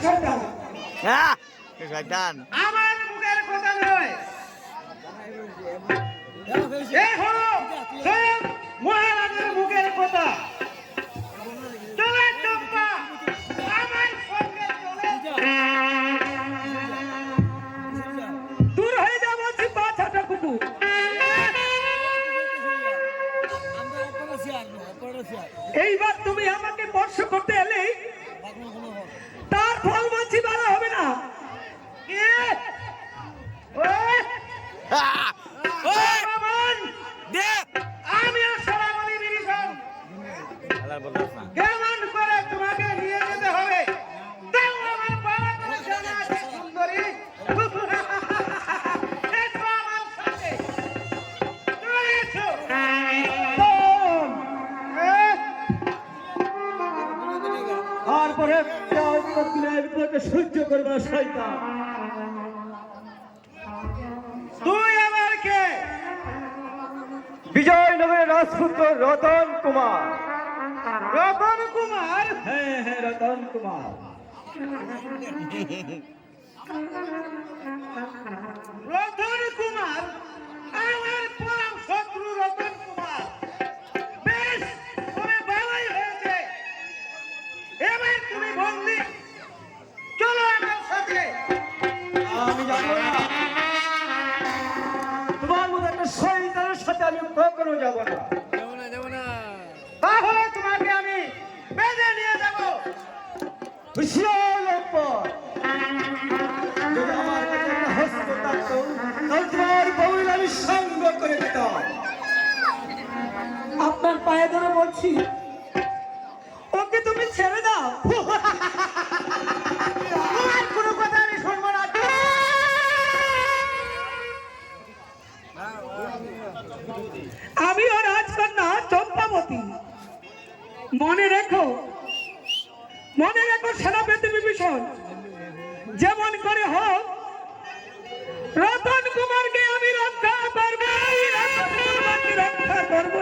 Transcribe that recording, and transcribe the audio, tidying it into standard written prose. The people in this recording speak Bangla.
শয়তান। হ্যাঁ শয়তান আমার মুখের কথা নয়, এই হলো স্বয়ং মহারাজের মুখের কথা। চলে চম্পা, আমার সঙ্গে চলে। দূর হয়ে যা বলছি, বাচ্চাটা কুকুর। এইবার তুমি আমাকে স্পর্শ করতে এলে তার ফল বলছি ভালো হবে না। আমি সরামনি বিরিশন কেমন করে তোমাকে নিয়ে যেতে হবে। আমার বাবা করে জানা আছে সুন্দরী। আমার সাথে চলে এসো। তারপরে সহ্য করবে শয়তান। তুই আমার কে? বিজয়নগরের রাজপুত্র রতন কুমার। রতন কুমার? হ্যাঁ হ্যাঁ রতন কুমার। রতন কুমার আমার পরম শত্রু। রতন কুমার বেশ, তবে ভালোই হয়েছে। এবার তুমি বন্দী, চলো আমার সাথে। আমি যাবো না, তোমার মতো একটা শয়তানের সাথে আমি কখনো যাবো না। তাহলে তোমাকে আমি বেঁধে নিয়ে যাব। হুঁশিয়ার লম্পট, যদি আমার কাছে একটা হস্ত থাকতো তাহলে তোমার বউয়ের আমি সঙ্গ করে দিতাম। আপনার পায়ে ধরে বলছি, ওকে তুমি ছেড়ে দাও। তোমার কোনো কথা আমি শুনবো না। আমিও রাজকন্যা চম্পাবতী। মনে রেখো, মনে রেখো সেনাপতি বিভীষণ, যেমন করে হোক রতন কুমারকে আমি রক্ষা করবো, রক্ষা করবো।